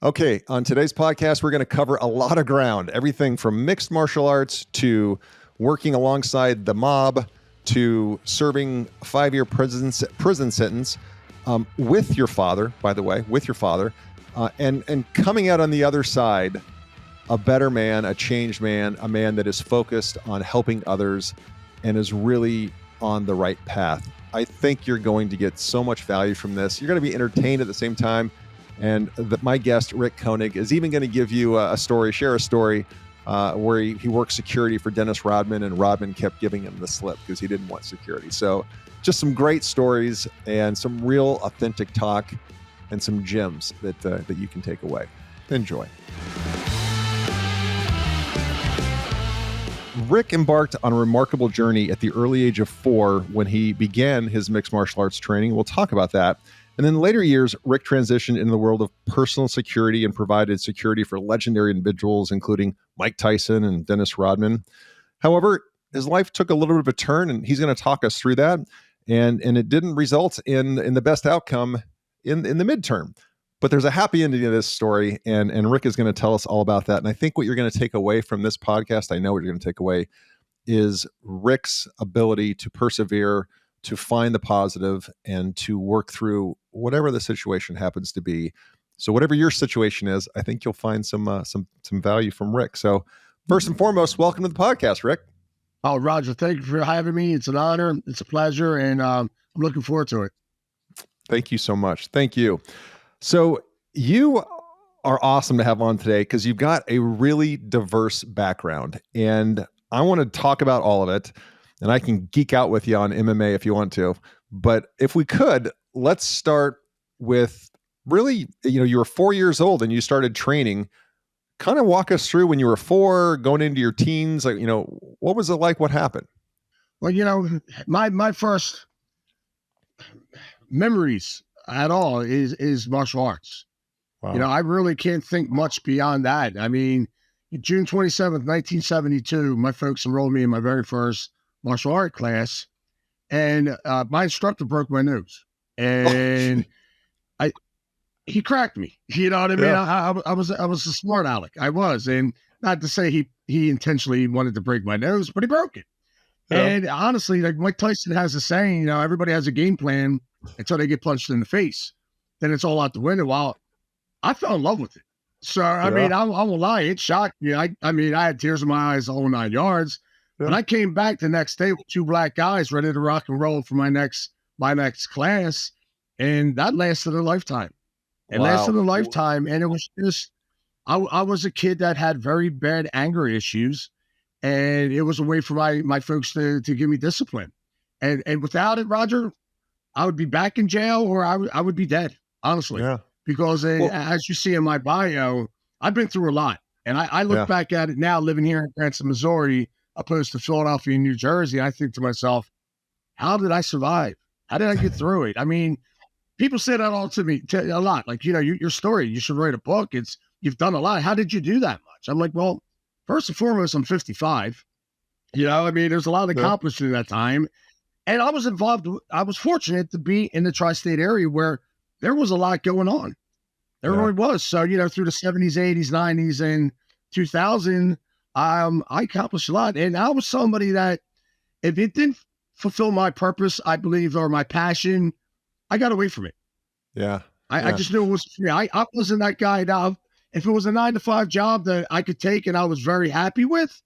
Okay, on today's podcast, we're going to cover a lot of ground, everything from mixed martial arts to working alongside the mob to serving a 5-year prison sentence with your father, by the way, with your father, and coming out on the other side, a better man, a changed man, a man that is focused on helping others and is really on the right path. I think you're going to get so much value from this. You're going to be entertained at the same time. And my guest, Rick Koenig, is even going to give you share a story where he worked security for Dennis Rodman, and Rodman kept giving him the slip because he didn't want security. So just some great stories and some real authentic talk and some gems that you can take away. Enjoy. Rick embarked on a remarkable journey at the early age of 4 when he began his mixed martial arts training. We'll talk about that. And in later years, Rick transitioned into the world of personal security and provided security for legendary individuals, including Mike Tyson and Dennis Rodman. However, his life took a little bit of a turn, and he's going to talk us through that. And it didn't result in the best outcome in the midterm. But there's a happy ending to this story, and Rick is going to tell us all about that. And I think what you're going to take away from this podcast, I know what you're going to take away, is Rick's ability to persevere, to find the positive, and to work through whatever the situation happens to be. So whatever your situation is, I think you'll find some value from Rick. So first and foremost, welcome to the podcast, Rick. Oh, Roger, thank you for having me. It's an honor. It's a pleasure. And I'm looking forward to it. Thank you so much. Thank you. So you are awesome to have on today because you've got a really diverse background, and I want to talk about all of it. And I can geek out with you on MMA if you want to, but if we could, let's start with really, you were 4 years old and you started training. Kind of walk us through when you were 4, going into your teens, what was it like? What happened? Well, my first memories at all is martial arts. Wow. I really can't think much beyond that. I mean, June 27th, 1972, my folks enrolled me in my very first martial art class, and my instructor broke my nose, and he cracked me. You know what I mean? Yeah. I was a smart aleck. I was, and not to say he intentionally wanted to break my nose, but he broke it. Yeah. And honestly, like Mike Tyson has a saying, everybody has a game plan until they get punched in the face. Then it's all out the window. Well, I fell in love with it. So I mean, I won't lie, it shocked me. I had tears in my eyes the whole 9 yards. Yeah. When I came back the next day with 2 black guys ready to rock and roll for my next class, and that lasted a lifetime. It lasted a lifetime, and it was just I was a kid that had very bad anger issues, and it was a way for my folks to give me discipline. And without it, Roger, I would be back in jail, or I would be dead, honestly. Yeah. Because as you see in my bio, I've been through a lot, and I look back at it now, living here in Branson, Missouri, opposed to Philadelphia and New Jersey. I think to myself, how did I survive? How did I get through it? I mean, people say that all to me a lot. Like, your story, you should write a book. You've done a lot. How did you do that much? I'm like, well, first and foremost, I'm 55. There's a lot accomplished in that time. And I was involved. I was fortunate to be in the tri-state area where there was a lot going on. There really was. So, through the 70s, 80s, 90s, and 2000, I accomplished a lot. And I was somebody that if it didn't fulfill my purpose, I believe, or my passion, I got away from it. Yeah. I just knew it was for me. I wasn't that guy. Now, if it was a 9-to-5 job that I could take and I was very happy with,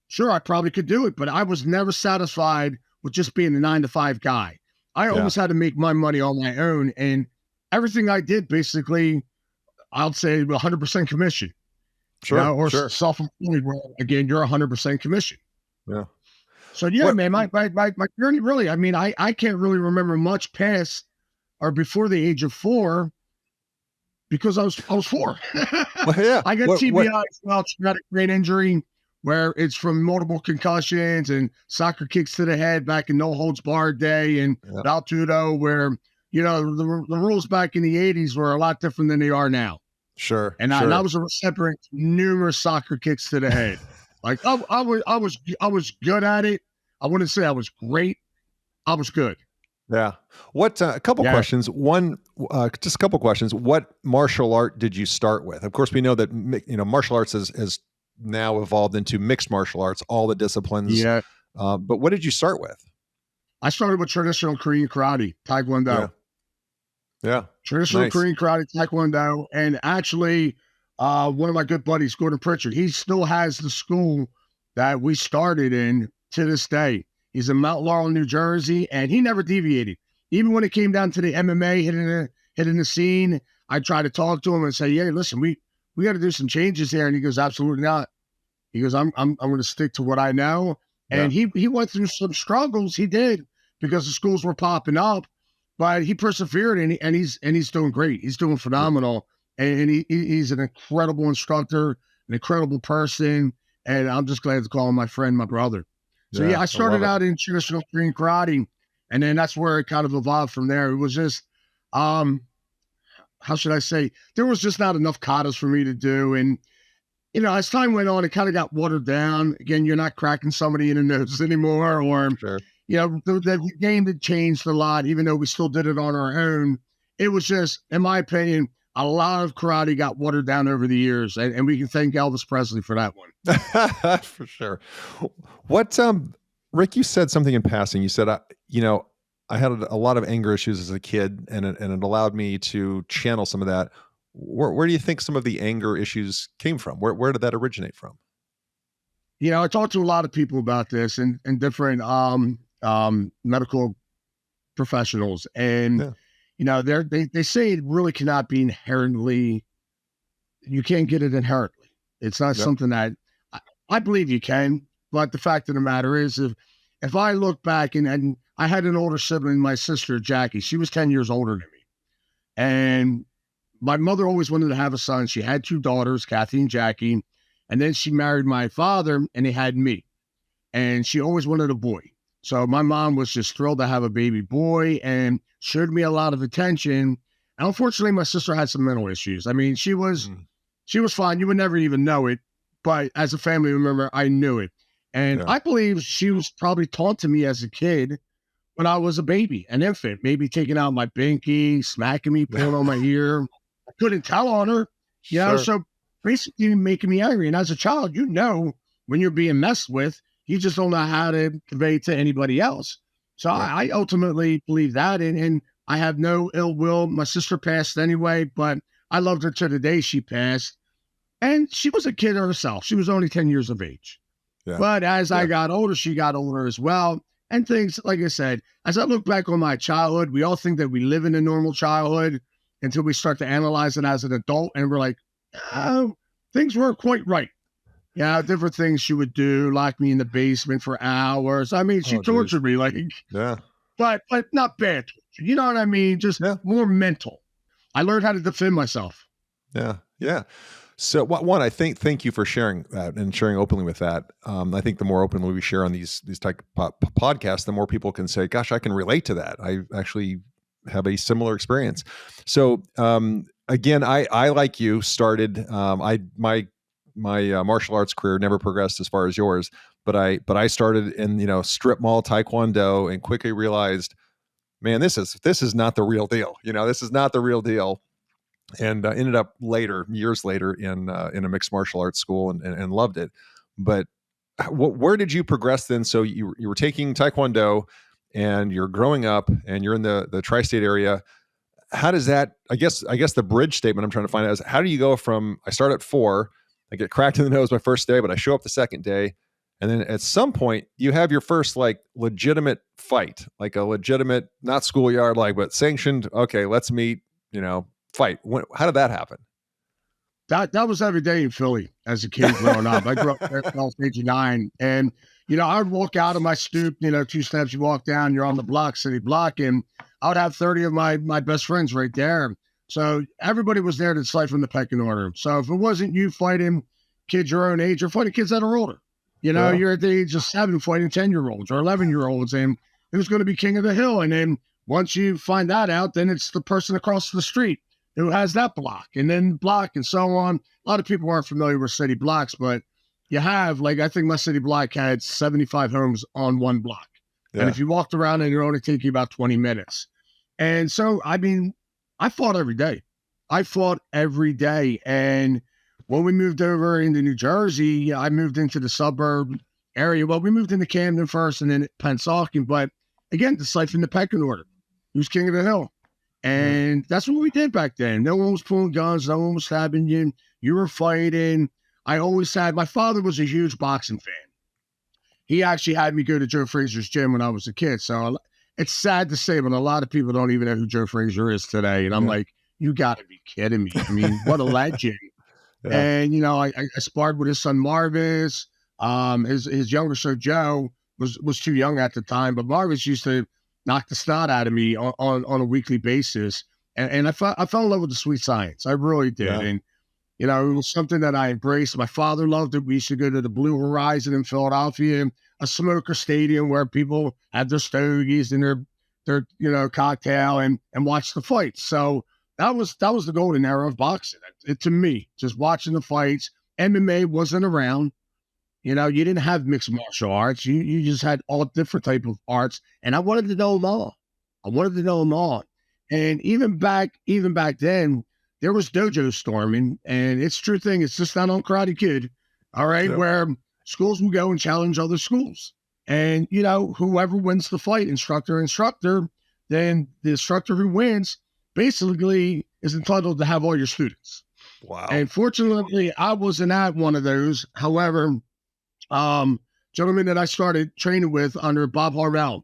sure, I probably could do it. But I was never satisfied with just being a 9-to-5 guy. I always had to make my money on my own. And everything I did, basically, I'll say 100% commission. Sure. Self-employed, where again, you're 100% commission. Yeah. So man, my journey really, I can't really remember much past or before the age of 4 because I was 4. I got TBI as well, traumatic brain injury, where it's from multiple concussions and soccer kicks to the head back in no holds barred day, and Valtudo, where the rules back in the 80s were a lot different than they are now. Sure. And I was a recipient of numerous soccer kicks to the head. Like I was good at it. I wouldn't say I was great. I was good. Yeah. What a couple questions. One, just a couple questions. What martial art did you start with? Of course, we know that martial arts has now evolved into mixed martial arts, all the disciplines. Yeah. But what did you start with? I started with traditional Korean karate, Taekwondo. Yeah. Traditional Nice. Korean karate, Taekwondo. And actually, one of my good buddies, Gordon Pritchard, he still has the school that we started in to this day. He's in Mount Laurel, New Jersey, and he never deviated. Even when it came down to the MMA hitting the scene, I tried to talk to him and say, "Hey, listen, we got to do some changes here." And he goes, "Absolutely not." He goes, "I'm going to stick to what I know." And he went through some struggles. He did, because the schools were popping up, but he persevered, and he's doing great. He's doing phenomenal, and he's an incredible instructor, an incredible person, and I'm just glad to call him my friend, my brother. So I started out in traditional Korean karate, and then that's where it kind of evolved from there. It was just, how should I say? There was just not enough katas for me to do, and as time went on, it kind of got watered down. Again, you're not cracking somebody in the nose anymore, or Sure. The game had changed a lot, even though we still did it on our own. It was just, in my opinion, a lot of karate got watered down over the years, and we can thank Elvis Presley for that one. For sure. What, Rick, you said something in passing. You said, I had a lot of anger issues as a kid, and it allowed me to channel some of that. Where do you think some of the anger issues came from? Where did that originate from? I talked to a lot of people about this and different medical professionals, and they say it really cannot be inherently. You can't get it inherently. It's not something that I believe you can. But the fact of the matter is, if I look back and I had an older sibling, my sister Jackie, she was 10 years older than me, and my mother always wanted to have a son. She had 2 daughters, Kathy and Jackie, and then she married my father, and they had me, and she always wanted a boy. So my mom was just thrilled to have a baby boy and showed me a lot of attention. And unfortunately, my sister had some mental issues. I mean, she was fine. You would never even know it. But as a family member, I knew it. And I believe she was probably taught to me as a kid when I was a baby, an infant, maybe taking out my binky, smacking me, pulling on my ear. I couldn't tell on her, so basically making me angry. And as a child, when you're being messed with, you just don't know how to convey it to anybody else. So I ultimately believe that, and I have no ill will. My sister passed anyway, but I loved her to the day she passed. And she was a kid herself. She was only 10 years of age. Yeah. But as I got older, she got older as well. And things, like I said, as I look back on my childhood, we all think that we live in a normal childhood until we start to analyze it as an adult. And we're like, oh, things weren't quite right. Yeah, different things she would do, lock me in the basement for hours. I mean, she tortured me, but not bad torture. You know what I mean? Just more mental. I learned how to defend myself. Yeah. So one, thank you for sharing that and sharing openly with that. I think the more openly we share on these type of podcasts, the more people can say, gosh, I can relate to that. I actually have a similar experience. So again, I like you started, my martial arts career never progressed as far as yours, but I started in, strip mall Taekwondo and quickly realized, man, this is not the real deal. This is not the real deal. And ended up years later in a mixed martial arts school and loved it. But where did you progress then? So you were taking Taekwondo and you're growing up and you're in the tri-state area. How does that, I guess the bridge statement I'm trying to find out is, how do you go from, I start at 4, I get cracked in the nose my first day, but I show up the second day. And then at some point you have your first legitimate fight, like a legitimate, not schoolyard, but sanctioned. Okay, let's meet, fight. How did that happen? That was every day in Philly as a kid growing up. I grew up there when I was 89, and I would walk out of my stoop, 2 steps you walk down, you're on the block, city block, and I would have 30 of my best friends right there. So everybody was there to fight from the pecking order. So if it wasn't you fighting kids your own age, you're fighting kids that are older. You're at the age of 7 fighting 10-year-olds or 11-year-olds, and it was going to be king of the hill. And then once you find that out, then it's the person across the street who has that block and then block and so on. A lot of people aren't familiar with city blocks, but you have, I think my city block had 75 homes on one block. Yeah. And if you walked around, it would only take you about 20 minutes. And so, I mean, I fought every day. I fought every day. And when we moved over into New Jersey, I moved into the suburb area. Well, we moved into Camden first and then Pennsauken. But again, to siphon the pecking order. Who's king of the hill? And that's what we did back then. No one was pulling guns. No one was stabbing you. You were fighting. I always had, my father was a huge boxing fan. He actually had me go to Joe Frazier's gym when I was a kid. So it's sad to say, but a lot of people don't even know who Joe Frazier is today. And I'm like, you got to be kidding me. I mean, what a legend. And, you know, I sparred with his son Marvis. His younger son Joe was too young at the time, but Marvis used to knock the snot out of me on a weekly basis. And I fell in love with the sweet science. I really did. Yeah. And, you know, it was something that I embraced. My father loved it. We used to go to the Blue Horizon in Philadelphia, a smoker stadium where people had their stogies and their you know, cocktail and watch the fights. So that was the golden era of boxing. To me, just watching the fights. MMA wasn't around. You know, you didn't have mixed martial arts. You just had all different type of arts. And I wanted to know them all. And even back then, there was dojo storming, and it's a true thing. It's just not on Karate Kid, all right, where schools will go and challenge other schools. And, you know, whoever wins the fight, instructor, then the instructor who wins basically is entitled to have all your students. Wow. And fortunately, I wasn't at one of those. However, gentleman that I started training with under Bob Harrell,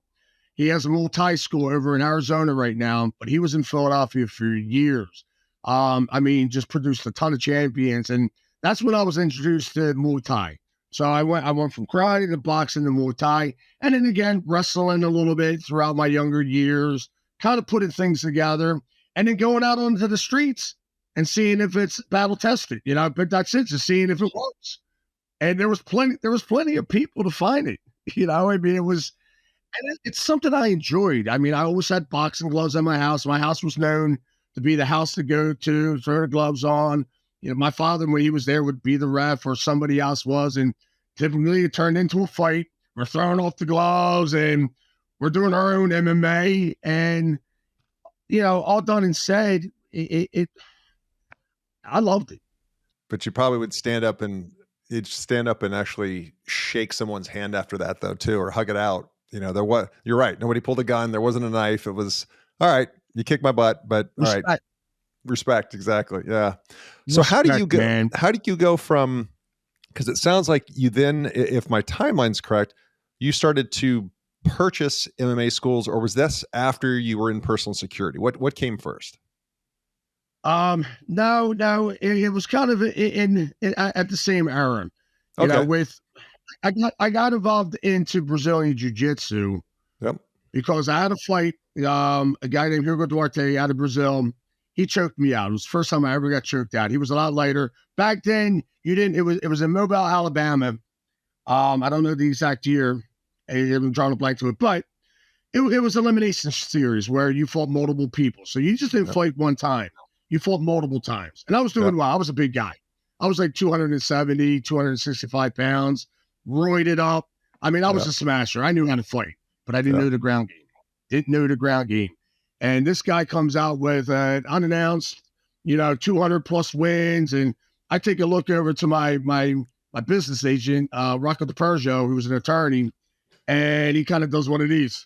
he has a Muay school over in Arizona right now, but he was in Philadelphia for years. I mean, just produced a ton of champions. And that's when I was introduced to Muay Thai. So I went from karate to boxing to Muay Thai. And then again, wrestling a little bit throughout my younger years, kind of putting things together and then going out onto the streets and seeing if it's battle tested, you know, but that's it, just seeing if it works. And there was plenty of people to find it, you know, I mean, it's something I enjoyed. I mean, I always had boxing gloves at my house. My house was known to be the house to go to, throw the gloves on. You know, my father, when he was there, would be the ref or somebody else was. And typically it turned into a fight. We're throwing off the gloves and we're doing our own MMA. And, you know, all done and said, I loved it. But you probably would stand up and actually shake someone's hand after that, though, too, or hug it out. You know, you're right. Nobody pulled a gun. There wasn't a knife. It was, all right, you kicked my butt, but Respect. All right. Respect. Exactly. Yeah. So how do you go from, because it sounds like you then, if my timeline's correct, you started to purchase MMA schools, or was this after you were in personal security? What came first? No, it was kind of at the same era. You know, I got involved into Brazilian Jiu-Jitsu. Yep. Because I had a fight, a guy named Hugo Duarte out of Brazil. He choked me out. It was the first time I ever got choked out. He was a lot lighter. Back then, it was in Mobile, Alabama. I don't know the exact year. I'm drawing a blank to it, but it was an elimination series where you fought multiple people. So you just didn't fight one time. You fought multiple times. And I was doing well. I was a big guy. I was like 270, 265 pounds, roided up. I mean, I was a smasher. I knew how to fight, but I didn't know the ground game. Didn't know the ground game. And this guy comes out with an unannounced, you know, 200 plus wins. And I take a look over to my business agent, Rocco DiPergio, who was an attorney, and he kind of does one of these.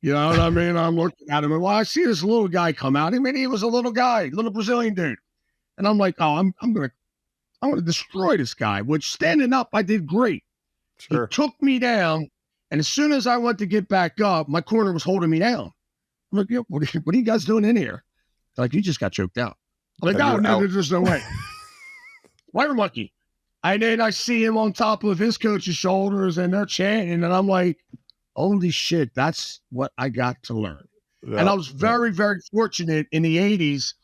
You know what I mean? I'm looking at him and, well, I see this little guy come out. I mean, he was a little guy, little Brazilian dude. And I'm like, oh, I'm going to destroy this guy, which standing up, I did great. Sure. He took me down. And as soon as I went to get back up, my corner was holding me down. I'm like, what are you guys doing in here? They're like, you just got choked out. I'm like, no, there's no way. Wire monkey. And then I see him on top of his coach's shoulders and they're chanting. And I'm like, holy shit, that's what I got to learn. Yeah. And I was very, very fortunate in the 80s.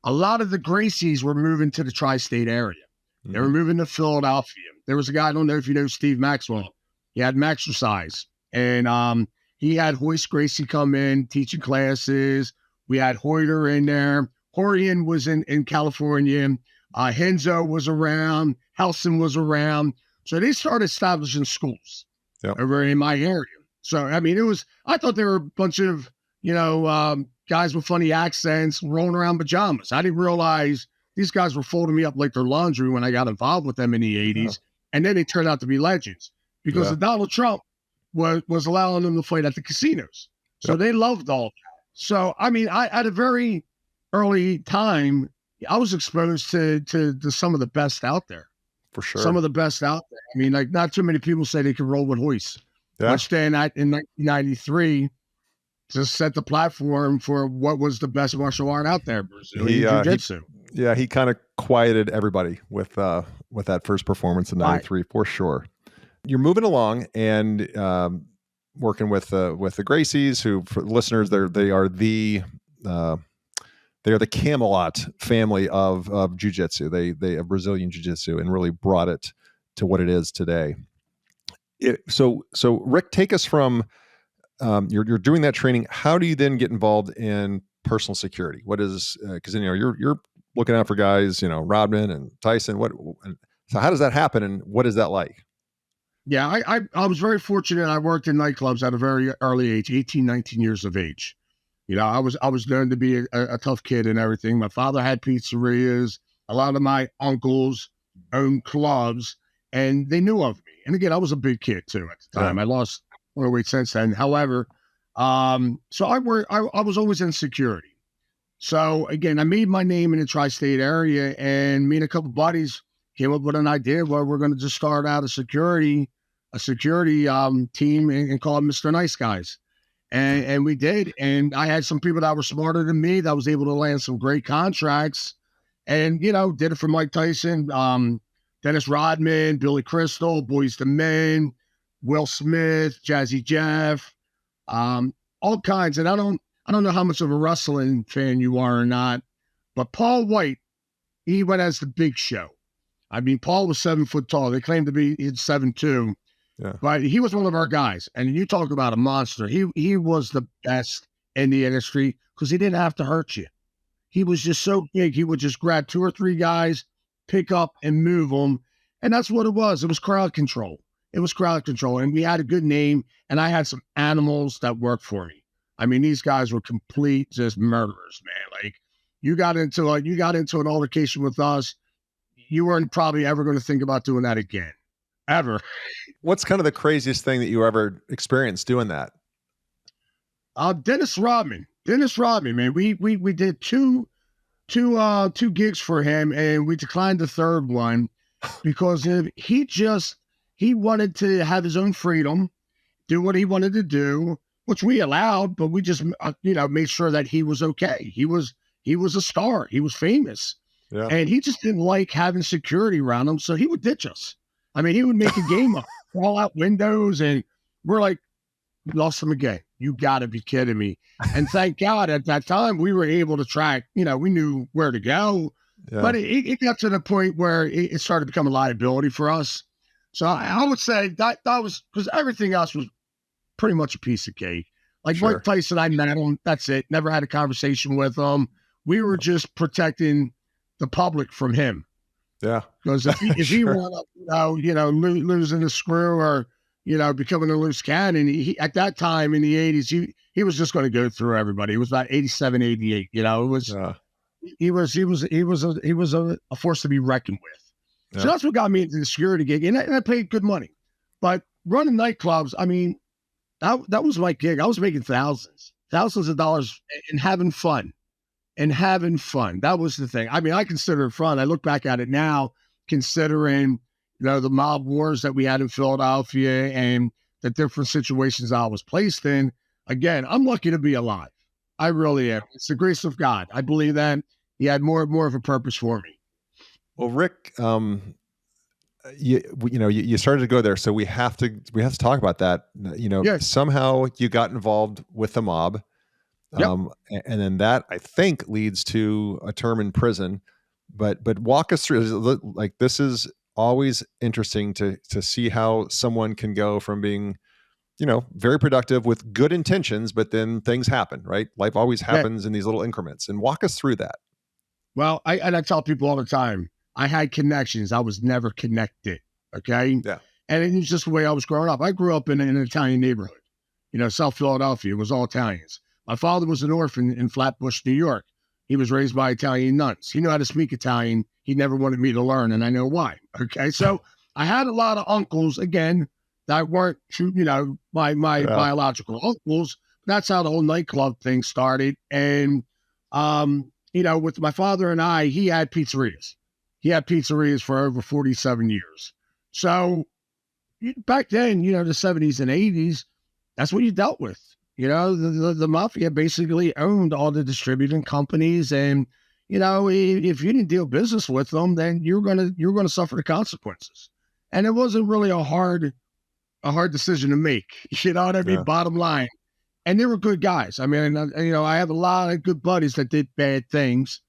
A lot of the Gracies were moving to the tri-state area. Mm-hmm. They were moving to Philadelphia. There was a guy, I don't know if you know Steve Maxwell. He had Maxercise. And he had Hoist Gracie come in, teaching classes. We had Hoyter in there. Horian was in California. Henzo was around. Helson was around. So they started establishing schools over in my area. So, I mean, I thought there were a bunch of, you know, guys with funny accents rolling around pajamas. I didn't realize these guys were folding me up like their laundry when I got involved with them in the 80s. And then they turned out to be legends because of Donald Trump was allowing them to fight at the casinos. So they loved all that. So, I mean, I at a very early time, I was exposed to some of the best out there. For sure. Some of the best out there. I mean, like, not too many people say they can roll with hoists. Yeah. Which then in 1993 just set the platform for what was the best martial art out there, Brazilian Jiu-Jitsu. He kind of quieted everybody with that first performance in 93, for sure. You're moving along and working with the Gracies, who, for listeners, they are the Camelot family of jiu-jitsu. They have Brazilian jiu-jitsu and really brought it to what it is today. So Rick, take us from you're doing that training. How do you then get involved in personal security? What is because you're looking out for guys, Rodman and Tyson. So how does that happen, and what is that like? Yeah, I was very fortunate. I worked in nightclubs at a very early age, 18, 19 years of age. I was known to be a tough kid and everything. My father had pizzerias. A lot of my uncles owned clubs, and they knew of me. And again, I was a big kid too at the time. I lost a lot of weight since then. However, so I was always in security. So again, I made my name in the tri-state area, and me and a couple buddies came up with an idea where we're going to just start out a security team and call it Mr. Nice Guys. And we did. And I had some people that were smarter than me that was able to land some great contracts, and, did it for Mike Tyson, Dennis Rodman, Billy Crystal, Boyz II Men, Will Smith, Jazzy Jeff, all kinds. And I don't know how much of a wrestling fan you are or not, but Paul White, he went as the Big Show. I mean, Paul was 7 foot tall. They claimed to be 7'2". Yeah. But he was one of our guys. And you talk about a monster. He was the best in the industry because he didn't have to hurt you. He was just so big. He would just grab 2 or 3 guys, pick up and move them. And that's what it was. It was crowd control. And we had a good name. And I had some animals that worked for me. I mean, these guys were complete just murderers, man. Like, you got into an altercation with us, you weren't probably ever going to think about doing that again. Ever. What's kind of the craziest thing that you ever experienced doing that? Dennis Rodman, man. We did two gigs for him, and we declined the third one because he wanted to have his own freedom, do what he wanted to do, which we allowed, but we just made sure that he was okay. He was a star. He was famous. Yeah. And he just didn't like having security around him, so he would ditch us. I mean, he would make a game up, fall out windows, and we're like, lost him again. You got to be kidding me. And thank God at that time we were able to track, we knew where to go. Yeah. But it got to the point where it started to become a liability for us. So I would say that was because everything else was pretty much a piece of cake. Like sure. Mike Tyson, I met him. That's it. Never had a conversation with him. We were just protecting the public from him. Yeah. Because if he sure. wound up, losing the screw or, becoming a loose cannon, he at that time in the 80s, he was just going to go through everybody. It was about 87, 88. It was he was a force to be reckoned with. Yeah. So that's what got me into the security gig, and I paid good money. But running nightclubs, I mean, that was my gig. I was making thousands of dollars and having fun. That was the thing. I mean, I consider it fun. I look back at it now, considering, the mob wars that we had in Philadelphia and the different situations I was placed in. Again, I'm lucky to be alive. I really am. It's the grace of God. I believe that he had more of a purpose for me. Well, Rick, you started to go there, so we have to talk about that. Yes. Somehow you got involved with the mob. Yep. And then that, I think, leads to a term in prison. But walk us through, like, this is always interesting to see how someone can go from being, very productive with good intentions, but then things happen, right? Life always happens in these little increments. And walk us through that. Well, I tell people all the time, I had connections. I was never connected. Okay. Yeah. And it was just the way I was growing up. I grew up in an Italian neighborhood, South Philadelphia. It was all Italians. My father was an orphan in Flatbush, New York. He was raised by Italian nuns. He knew how to speak Italian. He never wanted me to learn, and I know why. Okay, so I had a lot of uncles, again, that weren't, my biological uncles. That's how the whole nightclub thing started. And, with my father and I, he had pizzerias. He had pizzerias for over 47 years. So back then, the 70s and 80s, that's what you dealt with. The mafia basically owned all the distributing companies, and if you didn't deal business with them, then you're gonna suffer the consequences. And it wasn't really a hard decision to make. You know what I mean? Yeah. Bottom line, and they were good guys. I mean, I have a lot of good buddies that did bad things,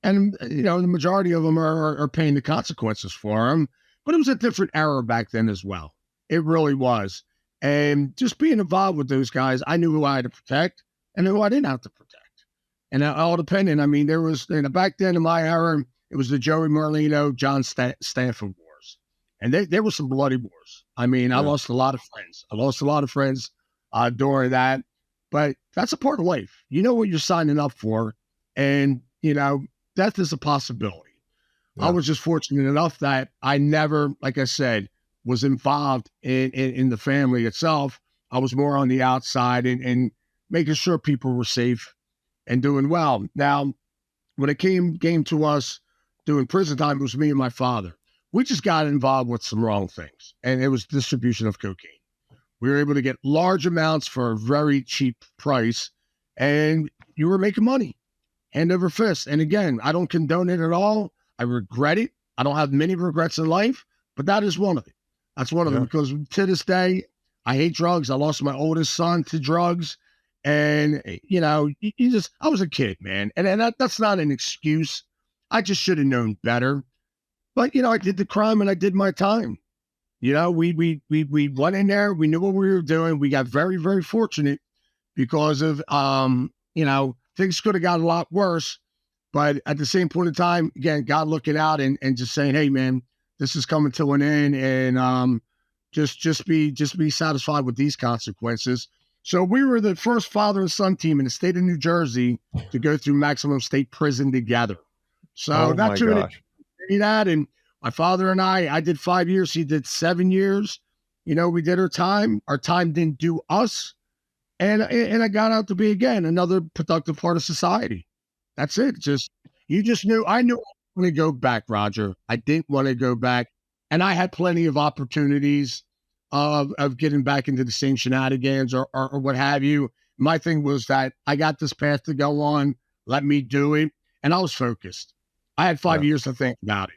and the majority of them are paying the consequences for them. But it was a different era back then as well. It really was. And just being involved with those guys, I knew who I had to protect and who I didn't have to protect. And it all depended. I mean, there was, back then in my era, it was the Joey Merlino, John Stanford wars. And there were some bloody wars. I mean, I lost a lot of friends. During that. But that's a part of life. You know what you're signing up for. And, death is a possibility. Yeah. I was just fortunate enough that I never, like I said, was involved in the family itself. I was more on the outside and making sure people were safe and doing well. Now, when it came to us doing prison time, it was me and my father. We just got involved with some wrong things, and it was distribution of cocaine. We were able to get large amounts for a very cheap price, and you were making money, hand over fist. And again, I don't condone it at all. I regret it. I don't have many regrets in life, but that is one of it. That's one of them, because to this day, I hate drugs. I lost my oldest son to drugs. And, I was a kid, man. And that's not an excuse. I just should have known better. But, I did the crime and I did my time. We went in there. We knew what we were doing. We got very, very fortunate because of, things could have got a lot worse. But at the same point in time, again, God looking out and just saying, hey, man, this is coming to an end, and just be satisfied with these consequences. So we were the first father and son team in the state of New Jersey to go through maximum state prison together. So not too many that, and my father and I did 5 years. He did 7 years. We did our time. Our time didn't do us, and I got out to be again another productive part of society. That's it. I knew. Want to go back, Roger. I didn't want to go back, and I had plenty of opportunities of getting back into the same shenanigans or what have you. My thing was that I got this path to go on. Let me do it, and I was focused. I had 5 years to think about it.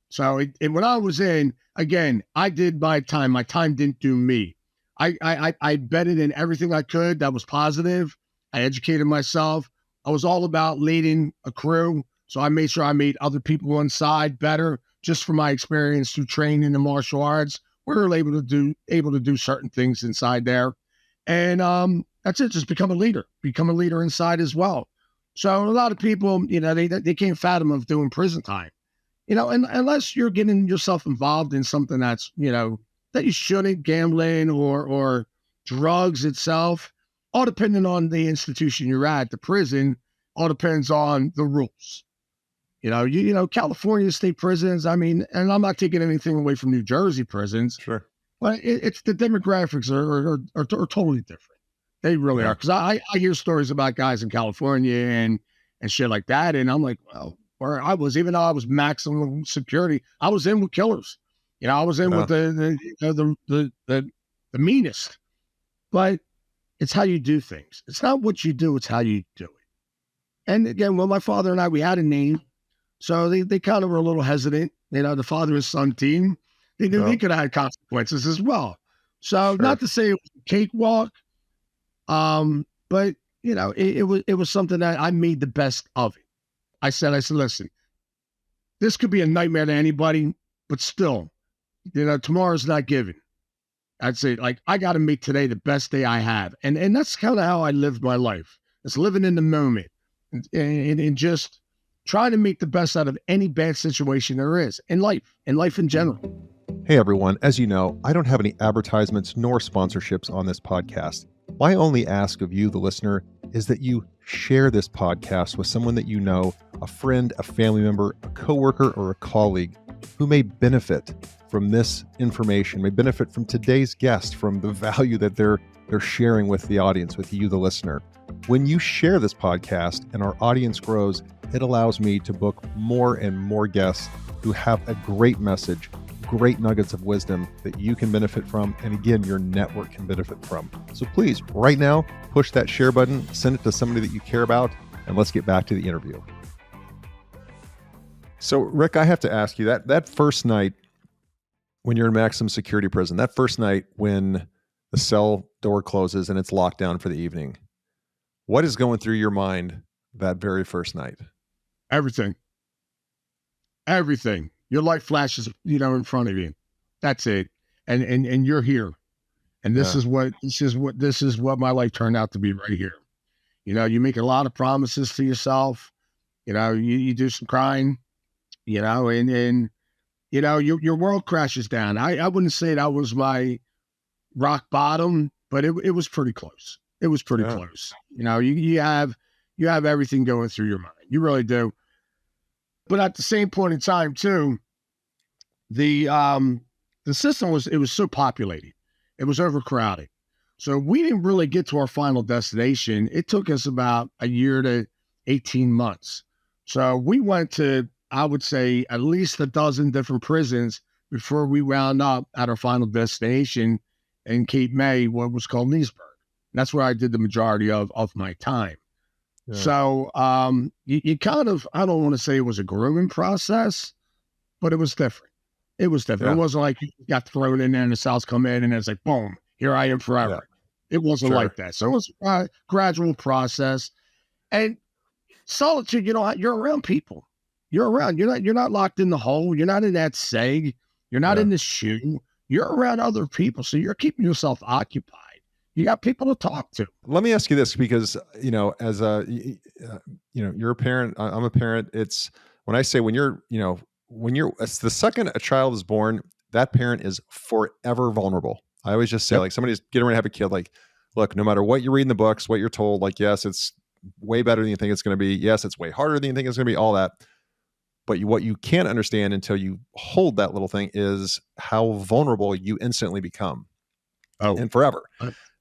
So when I was in, again, I did my time. My time didn't do me. I betted in everything I could that was positive. I educated myself. I was all about leading a crew. So I made sure I made other people inside better, just from my experience through training in martial arts. We were able to do certain things inside there. And that's it, just become a leader inside as well. So a lot of people, they can't fathom of doing prison time, and unless you're getting yourself involved in something that's, that you shouldn't, gambling or drugs itself, all depending on the institution you're at, the prison, all depends on the rules. California state prisons, I mean, and I'm not taking anything away from New Jersey prisons. Sure. But it's the demographics are totally different. They really are. Because I hear stories about guys in California and shit like that. And I'm like, well, where I was, even though I was maximum security, I was in with killers. I was in with the meanest. But it's how you do things. It's not what you do, it's how you do it. And again, well, my father and I, we had a name. So they kind of were a little hesitant, the father and son team. They knew they could have had consequences as well. So not to say it was a cakewalk, but it was something that I made the best of it. I said, listen, this could be a nightmare to anybody, but still, tomorrow's not given. I'd say, like, I got to make today the best day I have. And that's kind of how I lived my life. It's living in the moment and just trying to make the best out of any bad situation there is in life in general. Hey, everyone. As you know, I don't have any advertisements nor sponsorships on this podcast. My only ask of you, the listener, is that you share this podcast with someone that you know, a friend, a family member, a coworker, or a colleague who may benefit from this information, may benefit from today's guest, from the value that they're sharing with the audience, with you, the listener. When you share this podcast and our audience grows, it allows me to book more and more guests who have a great message, great nuggets of wisdom that you can benefit from, and again, your network can benefit from. So please, right now, push that share button, send it to somebody that you care about, and let's get back to the interview. So, Rick, I have to ask you, that first night when you're in maximum security prison, that first night when the cell door closes and it's locked down for the evening, what is going through your mind that very first night? Everything. Your life flashes, in front of you. That's it. And you're here. And this is what my life turned out to be right here. You make a lot of promises to yourself. You do some crying, and your world crashes down. I wouldn't say that was my rock bottom, but it was pretty close. It was pretty close. You have everything going through your mind. You really do. But at the same point in time, too, the system was so populated. It was overcrowded. So we didn't really get to our final destination. It took us about a year to 18 months. So we went to, I would say, at least a dozen different prisons before we wound up at our final destination in Cape May, what was called Leesburg. That's where I did the majority of my time. Yeah. So you kind of, I don't want to say it was a grooming process, but it was different. It was different. Yeah. It wasn't like you got thrown in there and the cells come in and it's like, boom, here I am forever. Yeah. It wasn't like that. So it was a gradual process. And solitude, you're around people. You're around. You're not locked in the hole. You're not in that seg. You're not in the shoe. You're around other people. So you're keeping yourself occupied. You got people to talk to. Let me ask you this, because, as you're a parent, I'm a parent. It's when I say it's the second a child is born, that parent is forever vulnerable. I always just say, like, somebody's getting ready to have a kid, like, look, no matter what you read in the books, what you're told, like, yes, it's way better than you think it's going to be. Yes, it's way harder than you think it's going to be, all that. But what you can't understand until you hold that little thing is how vulnerable you instantly become. And forever.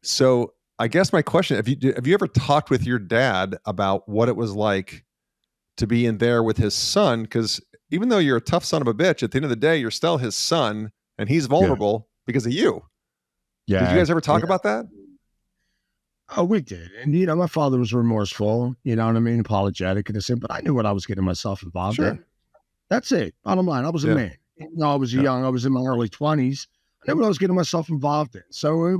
So I guess my question, have you ever talked with your dad about what it was like to be in there with his son? Because even though you're a tough son of a bitch, at the end of the day, you're still his son, and he's vulnerable because of you. Yeah. Did you guys ever talk about that? Oh, we did. And, my father was remorseful, apologetic. And I said, but I knew what I was getting myself involved in. That's it. Bottom line, I was a man. I was young. I was in my early 20s. I knew what I was getting myself involved in. So it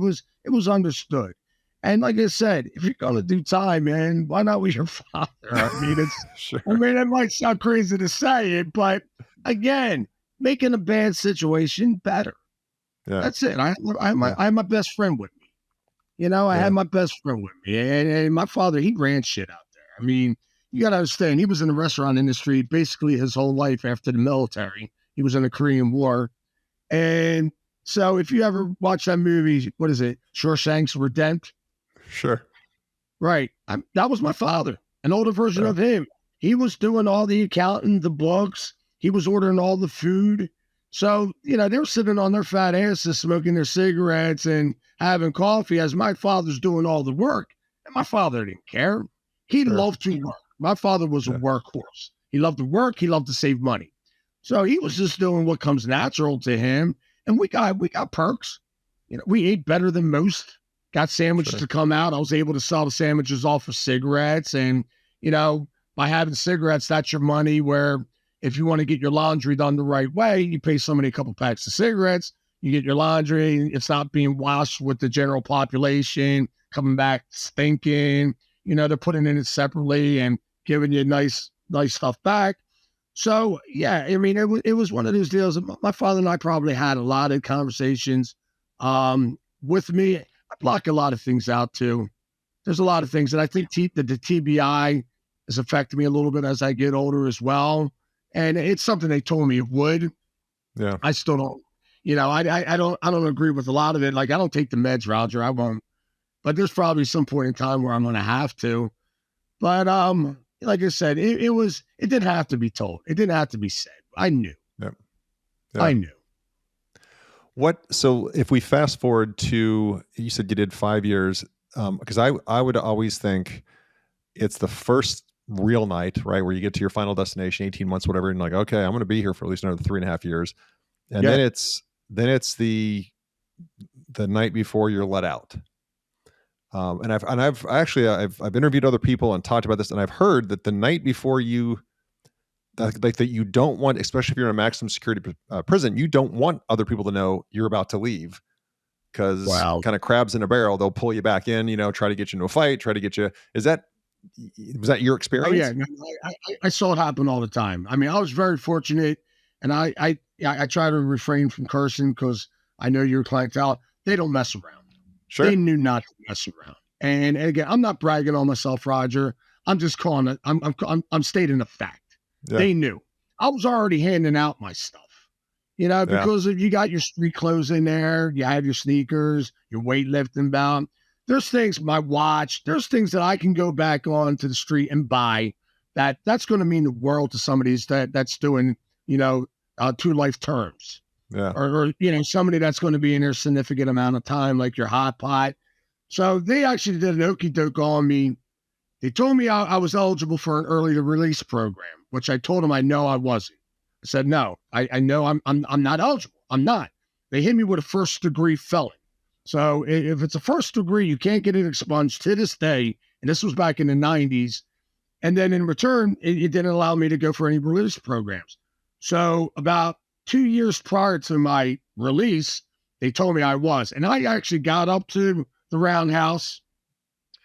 was understood. And like I said, if you're going to do time, man, why not with your father? I mean, it's, it might sound crazy to say it, but again, making a bad situation better. Yeah. That's it. I had my best friend with me. I had my best friend with me. And my father, he ran shit out there. I mean, you got to understand, he was in the restaurant industry basically his whole life after the military. He was in the Korean War. And so if you ever watch that movie, what is it? Shawshank's Redemption? Sure. Right. That was my father, an older version of him. He was doing all the accounting, the books. He was ordering all the food. So, they were sitting on their fat asses, smoking their cigarettes and having coffee as my father's doing all the work. And my father didn't care. He loved to work. My father was a workhorse. He loved to work. He loved to save money. So he was just doing what comes natural to him. And we got perks. We ate better than most. Got sandwiches to come out. I was able to sell the sandwiches off for cigarettes. And, by having cigarettes, that's your money, where if you want to get your laundry done the right way, you pay somebody a couple packs of cigarettes, you get your laundry. It's not being washed with the general population, coming back stinking. They're putting it in separately and giving you nice stuff back. So, yeah, I mean, it was one of those deals. My father and I probably had a lot of conversations with me. I block a lot of things out, too. There's a lot of things. And I think that the TBI has affected me a little bit as I get older as well. And it's something they told me it would. Yeah. I still don't, I don't agree with a lot of it. Like, I don't take the meds, Roger. I won't. but there's probably some point in time where I'm going to have to. But like I said, it didn't have to be told. It didn't have to be said. I knew. Yep. I knew. So if we fast forward to, you said you did 5 years, because I would always think it's the first real night, right, where you get to your final destination, 18 months, whatever, and like, okay, I'm going to be here for at least another 3.5 years, and then it's the night before you're let out. And I've interviewed other people and talked about this, and I've heard that the night before that you don't want, especially if you're in a maximum security prison, you don't want other people to know you're about to leave, because kind of crabs in a barrel, they'll pull you back in, try to get you into a fight, try to get you. Was that your experience? Oh yeah, I saw it happen all the time. I mean, I was very fortunate, and I try to refrain from cursing because I know your clientele, they don't mess around. Sure. They knew not to mess around. And again, I'm not bragging on myself, Roger. I'm just calling it. I'm stating a fact. Yeah. They knew. I was already handing out my stuff, because if you got your street clothes in there, you have your sneakers, your weightlifting belt. There's things, my watch, there's things that I can go back on to the street and buy that's going to mean the world to somebody that's doing, 2 life terms. Yeah. Or somebody that's going to be in there a significant amount of time, like your hot pot. So they actually did an okey doke on me. They told me I was eligible for an early release program, which I told them I know I wasn't. I said, no, I know I'm not eligible. I'm not. They hit me with a first degree felon. So if it's a first degree, you can't get it expunged to this day. And this was back in the 90s. And then in return, it didn't allow me to go for any release programs. So about 2 years prior to my release, they told me I was. And I actually got up to the roundhouse,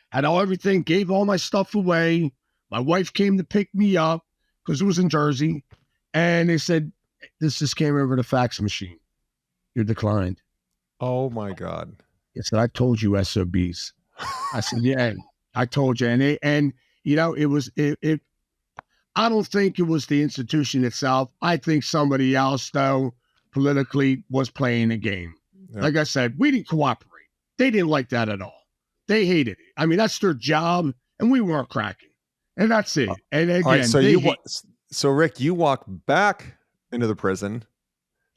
had everything, gave all my stuff away. My wife came to pick me up because it was in Jersey. And they said, this just came over the fax machine. You're declined. Oh my God. I said, I told you SOBs. I said, yeah, I told you. And I don't think it was the institution itself. I think somebody else, though, politically was playing a game. Yeah. Like I said, we didn't cooperate. They didn't like that at all. They hated it. I mean, that's their job, and we weren't cracking. And that's it. And again, right, so Rick, you walk back into the prison.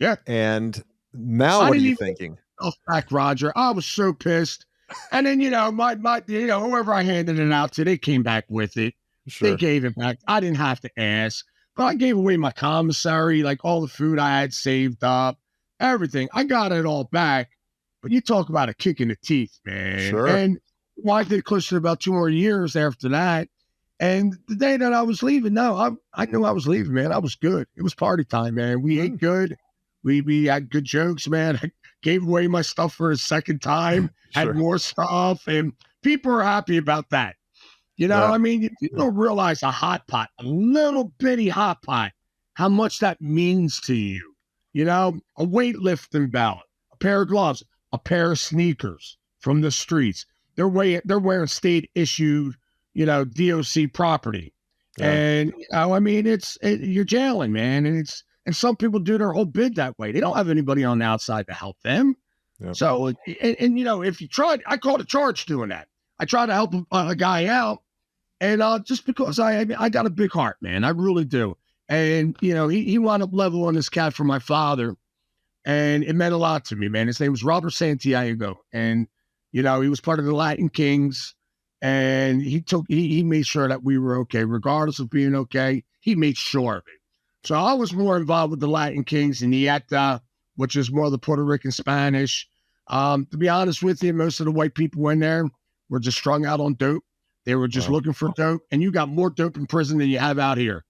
Yeah. And now what are you thinking? Back, Roger. I was so pissed. And then, my whoever I handed it out to, they came back with it. Sure. They gave it back. I didn't have to ask, but I gave away my commissary, like all the food I had saved up, everything. I got it all back. But you talk about a kick in the teeth, man. Sure. And I did close to about 2 more years after that. And the day that I was leaving, I knew I was leaving, man. I was good. It was party time, man. We ate good. We had good jokes, man. I gave away my stuff for a second time, had more stuff, and people are happy about that. I mean, you don't realize a hot pot, a little bitty hot pot, how much that means to you. A weightlifting belt, a pair of gloves, a pair of sneakers from the streets. They're wearing state issued, DOC property. Yeah. And I mean, you're jailing, man. And some people do their whole bid that way. They don't have anybody on the outside to help them. Yep. So, and if you tried, I called a charge doing that. I tried to help a guy out. And just because I got a big heart, man, I really do. And, he wound up leveling this cat for my father. And it meant a lot to me, man. His name was Robert Santiago. And, he was part of the Latin Kings. And he made sure that we were okay, regardless of being okay. He made sure of it. So I was more involved with the Latin Kings and the ETA, which is more the Puerto Rican Spanish. To be honest with you, most of the white people in there were just strung out on dope. They were just looking for dope, and you got more dope in prison than you have out here.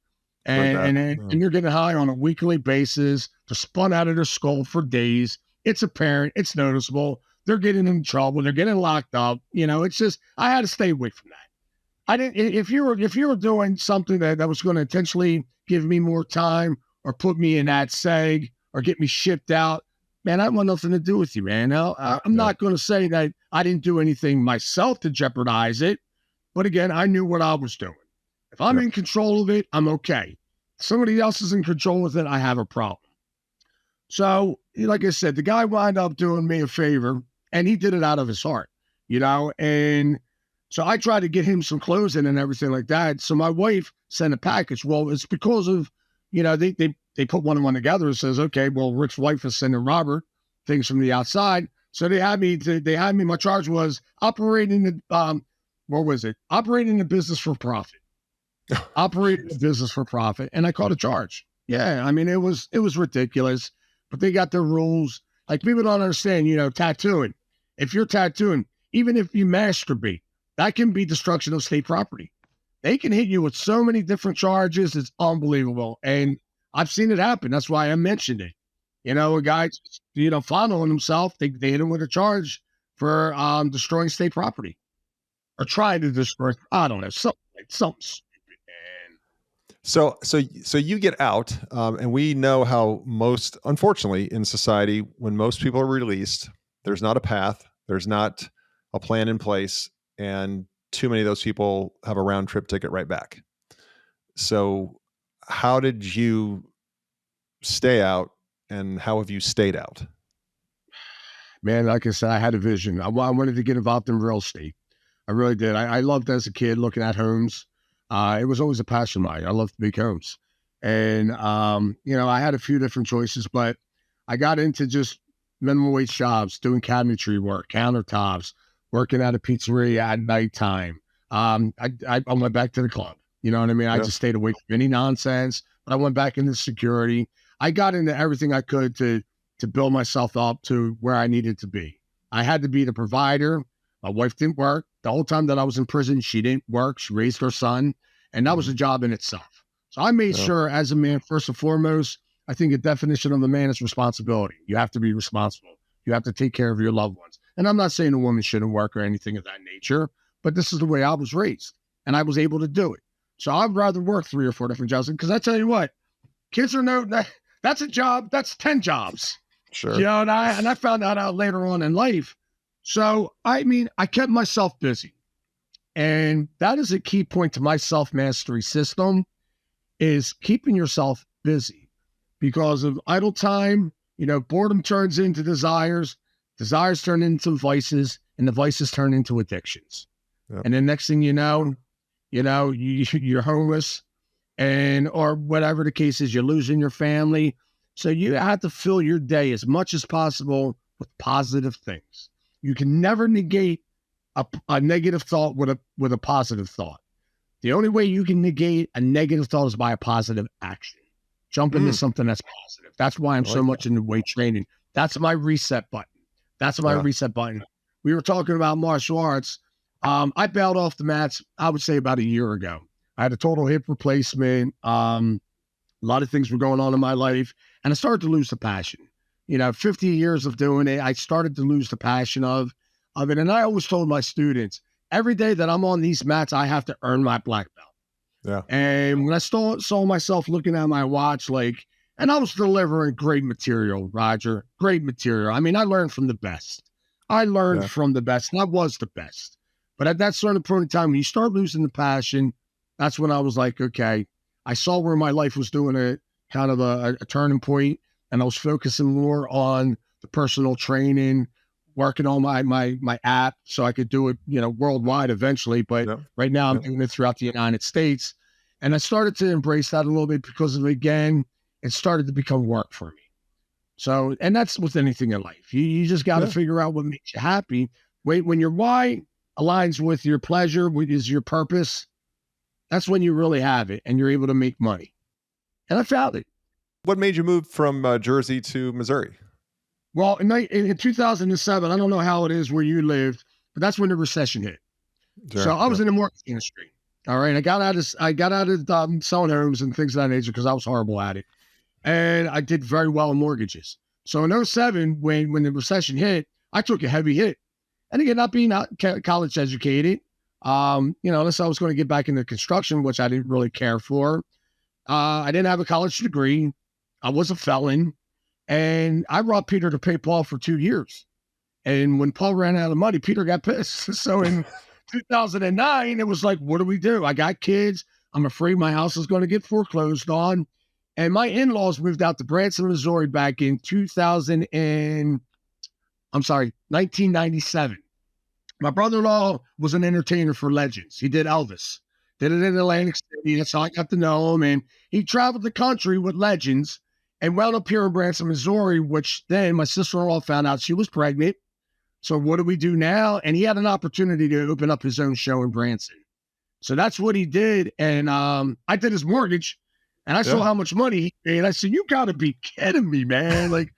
And you're getting high on a weekly basis. They're spun out of their skull for days. It's apparent. It's noticeable. They're getting in trouble. They're getting locked up. It's just, I had to stay away from that. I didn't, if you were doing something that was going to intentionally give me more time or put me in that seg or get me shipped out, man, I want nothing to do with you, man. I'm not going to say that I didn't do anything myself to jeopardize it. But again, I knew what I was doing. If I'm in control of it, I'm okay. If somebody else is in control of it, I have a problem. So, like I said, the guy wound up doing me a favor, and he did it out of his heart. and so I tried to get him some clothes in and everything like that. So my wife sent a package. Well, it's because of, they put one together and says, okay, well, Rick's wife is sending Robert things from the outside. So they had me, my charge was operating the, Operating the business for profit. Operating the business for profit. And I caught a charge. Yeah. I mean, it was ridiculous, but they got their rules. Like, people don't understand, tattooing. If you're tattooing, even if you masturbate, that can be destruction of state property. They can hit you with so many different charges. It's unbelievable. And I've seen it happen. That's why I mentioned it. A guy, following himself, they hit him with a charge for destroying state property or trying to destroy. I don't know, something stupid, man. So you get out, and we know how unfortunately, in society, when most people are released, there's not a path, there's not a plan in place, and too many of those people have a round trip ticket right back. So how did you stay out, and how have you stayed out? Man, like I said, I had a vision. I wanted to get involved in real estate. I really did. I loved, as a kid, looking at homes. It was always a passion of mine. I loved big homes. And, I had a few different choices, but I got into just minimum wage jobs, doing cabinetry work, countertops, working at a pizzeria at nighttime. I went back to the club. You know what I mean? I just stayed away from any nonsense, but I went back into security. I got into everything I could to build myself up to where I needed to be. I had to be the provider. My wife didn't work. The whole time that I was in prison, she didn't work. She raised her son, and that was a job in itself. So I made sure, as a man, first and foremost, I think the definition of a man is responsibility. You have to be responsible. You have to take care of your loved ones. And I'm not saying a woman shouldn't work or anything of that nature, but this is the way I was raised, and I was able to do it. So I'd rather work 3 or 4 different jobs, because I tell you what, kids are that's a job, that's 10 jobs. Sure. And I found that out later on in life. So, I kept myself busy. And that is a key point to my self-mastery system, is keeping yourself busy. Because of idle time, boredom turns into desires turn into vices, and the vices turn into addictions. Yep. And the next thing you know, you're homeless, or whatever the case is, you're losing your family. So you have to fill your day as much as possible with positive things. You can never negate a negative thought with a positive thought. The only way you can negate a negative thought is by a positive action. Jump into something that's positive. That's why I'm so much into weight training. That's my reset button. Reset button. We were talking about martial arts. I bailed off the mats, I would say, about a year ago. I had a total hip replacement. A lot of things were going on in my life, and I started to lose the passion. 50 years of doing it, I started to lose the passion of it. And I always told my students, every day that I'm on these mats, I have to earn my black belt. Yeah. And when I saw myself looking at my watch, and I was delivering great material, Roger, great material. I learned from the best. From the best, and I was the best. But at that certain point in time, when you start losing the passion, that's when I was like, okay, I saw where my life was doing a kind of a turning point, and I was focusing more on the personal training, working on my app so I could do it, worldwide eventually. But right now I'm doing it throughout the United States. And I started to embrace that a little bit because again, it started to become work for me. So, and that's with anything in life. You just got to figure out what makes you happy. When your why aligns with your pleasure, which is your purpose, that's when you really have it and you're able to make money. And I found it. What made you move from Jersey to Missouri? Well, in 2007, I don't know how it is where you lived, but that's when the recession hit. Sure, so I was in the mortgage industry. All right. I got out of selling homes and things of that nature because I was horrible at it. And I did very well in mortgages. So in 2007, when the recession hit, I took a heavy hit. And again, not being college educated, unless I was going to get back into construction, which I didn't really care for. I didn't have a college degree. I was a felon. And I robbed Peter to pay Paul for 2 years. And when Paul ran out of money, Peter got pissed. So in 2009, it was like, what do we do? I got kids. I'm afraid my house is going to get foreclosed on. And my in-laws moved out to Branson, Missouri back in 1997. My brother-in-law was an entertainer for Legends. He did Elvis. Did it in Atlantic City. That's how I got to know him. And he traveled the country with Legends and wound up here in Branson, Missouri, which then my sister-in-law found out she was pregnant. So what do we do now? And he had an opportunity to open up his own show in Branson. So that's what he did. And I did his mortgage and I saw how much money he made. I said, you got to be kidding me, man. Like,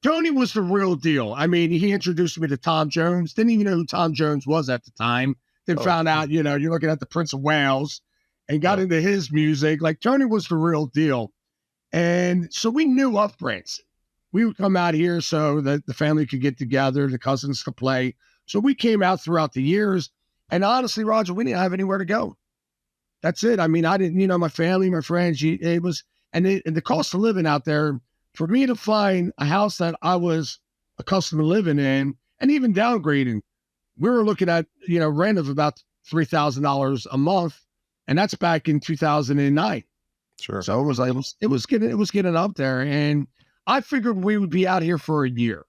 Tony was the real deal. I mean, he introduced me to Tom Jones. Didn't even know who Tom Jones was at the time. Then found out, you're looking at the Prince of Wales and got into his music. Like, Tony was the real deal. And so we knew of Branson. We would come out here so that the family could get together, the cousins could play. So we came out throughout the years. And honestly, Roger, we didn't have anywhere to go. That's it. I mean, I didn't, my family, my friends, it was, and the cost of living out there, for me to find a house that I was accustomed to living in and even downgrading, we were looking at, rent of about $3,000 a month. And that's back in 2009. Sure. So it was getting up there. And I figured we would be out here for a year.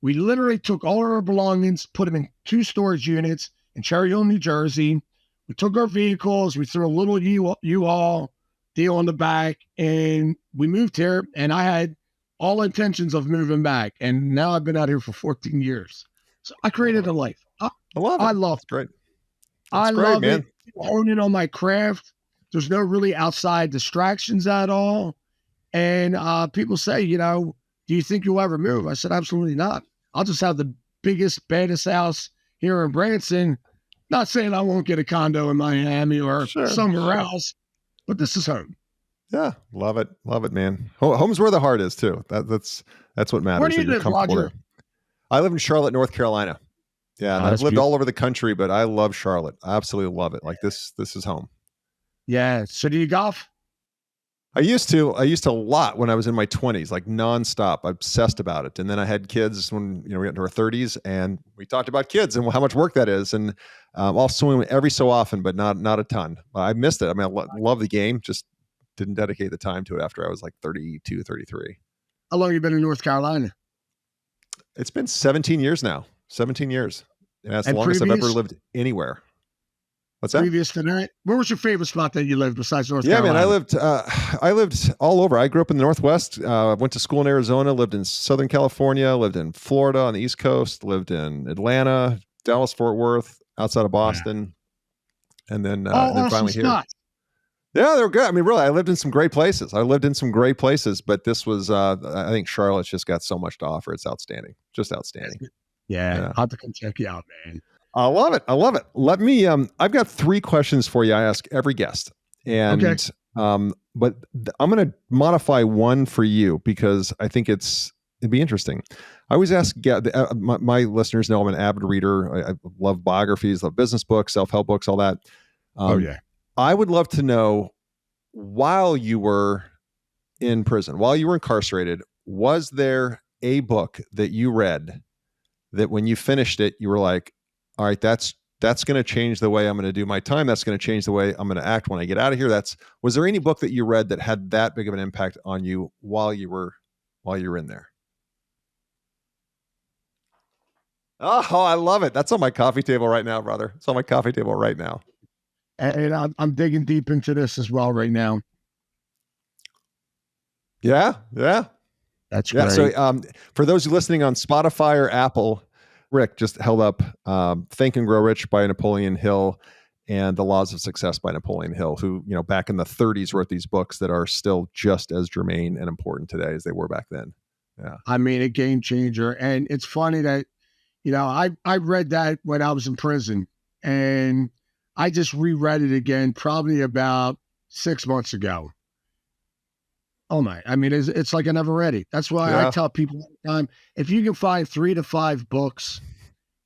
We literally took all our belongings, put them in 2 storage units in Cherry Hill, New Jersey. We took our vehicles, we threw a little U-Haul deal on the back, and we moved here. And I had all intentions of moving back. And now I've been out here for 14 years. So I created a life. I love it. I love it. Great. I love it. Honing on my craft. There's no really outside distractions at all. And people say, do you think you'll ever move? I said, absolutely not. I'll just have the biggest, baddest house here in Branson. Not saying I won't get a condo in Miami or somewhere else, but this is home. Yeah, love it. Love it, man. Home's where the heart is too. That's what matters. Where do you live, Roger? I live in Charlotte, North Carolina. Yeah, and I've lived all over the country, but I love Charlotte. I absolutely love it. Like this is home. Yeah. So do you golf? I used to a lot when I was in my 20s, like nonstop, obsessed about it. And then I had kids when we got into our 30s, and we talked about kids and how much work that is. And I'll swing every so often, but not a ton. I missed it. I mean, I love the game, just didn't dedicate the time to it after I was like 32, 33. How long have you been in North Carolina? It's been 17 years now. 17 years. And that's the longest I've ever lived anywhere. What's that? Previous to that, where was your favorite spot that you lived besides North Carolina? Yeah, man, I lived all over. I grew up in the Northwest. Went to school in Arizona, lived in Southern California, lived in Florida on the East Coast, lived in Atlanta, Dallas, Fort Worth, outside of Boston. Yeah. And then finally here. Yeah, they were good. I mean, really, I lived in some great places. But this was, I think Charlotte's just got so much to offer. It's outstanding. Just outstanding. Yeah. I'll have to come check you out, man. I love it. Let me, I've got 3 questions for you. I ask every guest, and, but I'm going to modify one for you because I think it'd be interesting. I always ask, my listeners know I'm an avid reader. I love biographies, love business books, self-help books, all that. I would love to know, while you were in prison, while you were incarcerated, was there a book that you read that when you finished it, you were like, all right, that's going to change the way I'm going to do my time. That's going to change the way I'm going to act when I get out of here. Was there any book that you read that had that big of an impact on you while you were in there? Oh, I love it. That's on my coffee table right now, brother. It's on my coffee table right now. And I'm digging deep into this as well right now. Yeah. That's great. So for those listening on Spotify or Apple, Rick just held up Think and Grow Rich by Napoleon Hill and The Laws of Success by Napoleon Hill, who, back in the 30s wrote these books that are still just as germane and important today as they were back then. Yeah. I mean, a game changer. And it's funny that, I read that when I was in prison, and I just reread it again probably about 6 months ago. Oh my, I mean, it's like I never read it. That's why I tell people all the time, if you can find 3 to 5 books,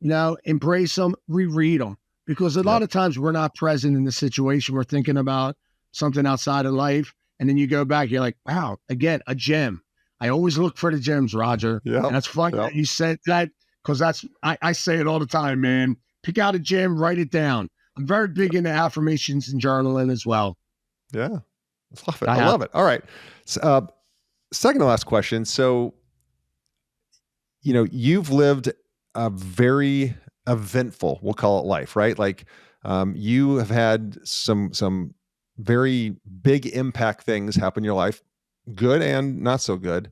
embrace them, reread them, because a lot of times we're not present in the situation. We're thinking about something outside of life. And then you go back, you're like, wow, again, a gem. I always look for the gems, Roger. Yeah. And that's funny that you said that, because I say it all the time, man. Pick out a gem, write it down. I'm very big into affirmations and journaling as well. Yeah. I love it. All right. Second to last question. So, you've lived a very eventful, we'll call it life, right? Like you have had some very big impact things happen in your life, good and not so good.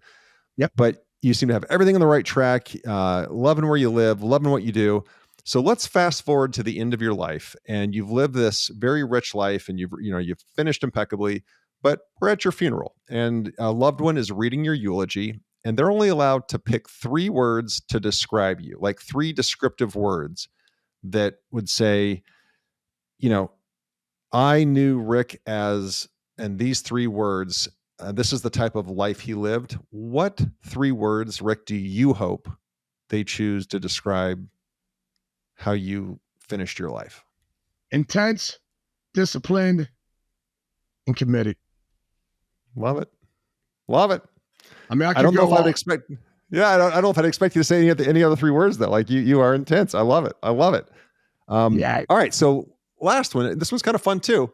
Yep. But you seem to have everything on the right track, loving where you live, loving what you do. So let's fast forward to the end of your life, and you've lived this very rich life, and you've finished impeccably. But we're at your funeral, and a loved one is reading your eulogy, and they're only allowed to pick 3 words to describe you, like 3 descriptive words that would say, I knew Rick as, and these 3 words. This is the type of life he lived. What 3 words, Rick, do you hope they choose to describe how you finished your life? Intense, disciplined, and committed. Love it. Love it. I mean, I don't know if I'd expect. Yeah, I don't know if I'd expect you to say any other 3 words though. Like you are intense. I love it. I love it. Yeah. All right. So last one. This one's kind of fun too.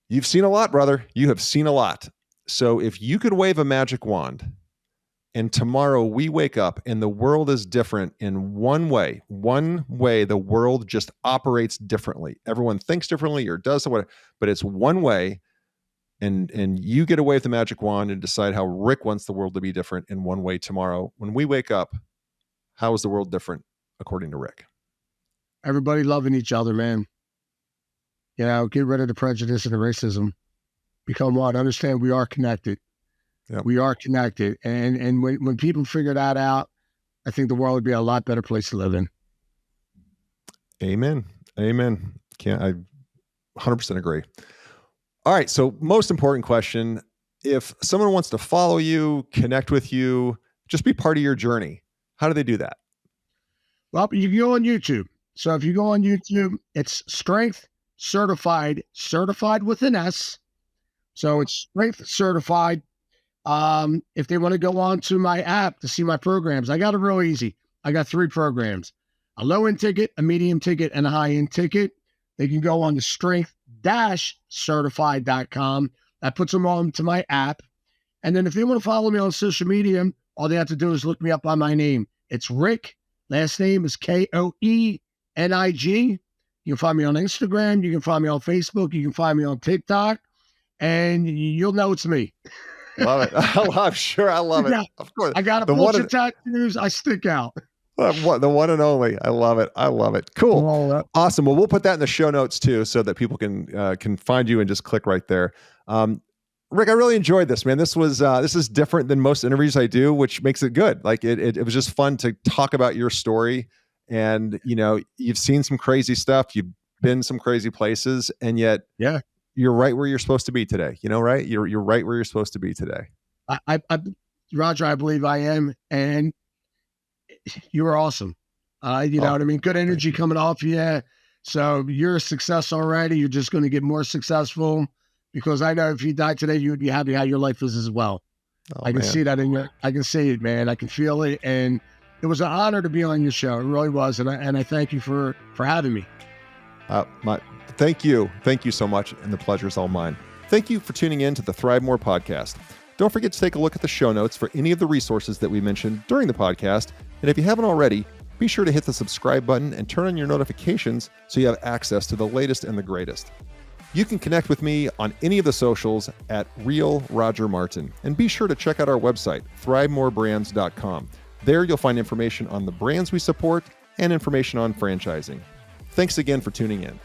You've seen a lot, brother. You have seen a lot. So if you could wave a magic wand and tomorrow we wake up and the world is different in one way, the world just operates differently. Everyone thinks differently or does whatever, but it's one way. And you get to wave the magic wand and decide how Rick wants the world to be different in one way tomorrow. When we wake up, how is the world different according to Rick? Everybody loving each other, man. Get rid of the prejudice and the racism. Become one. Understand we are connected. Yep. We are connected. And when people figure that out, I think the world would be a lot better place to live in. Amen. I 100% agree. All right. So most important question, if someone wants to follow you, connect with you, just be part of your journey, how do they do that? Well, you can go on YouTube. So if you go on YouTube, it's Strength Certified, certified with an S. So it's Strength Certified. If they want to go on to my app to see my programs, I got it real easy. I got 3 programs, a low-end ticket, a medium ticket, and a high-end ticket. They can go on to strength-certified.com. That puts them on to my app. And then if they want to follow me on social media, all they have to do is look me up by my name. It's Rick. Last name is Koenig. You can find me on Instagram. You can find me on Facebook. You can find me on TikTok. And you'll know it's me. Love it. I'm sure I love it. Yeah, of course. I got a bunch of tattoos. I stick out. The one and only. I love it. Cool. Awesome. Well, we'll put that in the show notes too, so that people can find you and just click right there. Rick, I really enjoyed this, man. This is different than most interviews I do, which makes it good. Like it was just fun to talk about your story. And you've seen some crazy stuff. You've been some crazy places, and yet, yeah, you're right where you're supposed to be today. Right? You're right where you're supposed to be today. Roger, I believe I am, and you were awesome. You know what I mean? Good energy coming off you. So you're a success already. You're just going to get more successful, because I know if you died today, you would be happy how your life is as well. I can see that I can see it, man. I can feel it, and it was an honor to be on your show. It really was, and I thank you for having me. Thank you so much, and the pleasure is all mine. Thank you for tuning in to the ThriveMore podcast. Don't forget to take a look at the show notes for any of the resources that we mentioned during the podcast, and if you haven't already, be sure to hit the subscribe button and turn on your notifications so you have access to the latest and the greatest. You can connect with me on any of the socials at Real Roger Martin, and be sure to check out our website, ThriveMoreBrands.com. There you'll find information on the brands we support and information on franchising. Thanks again for tuning in.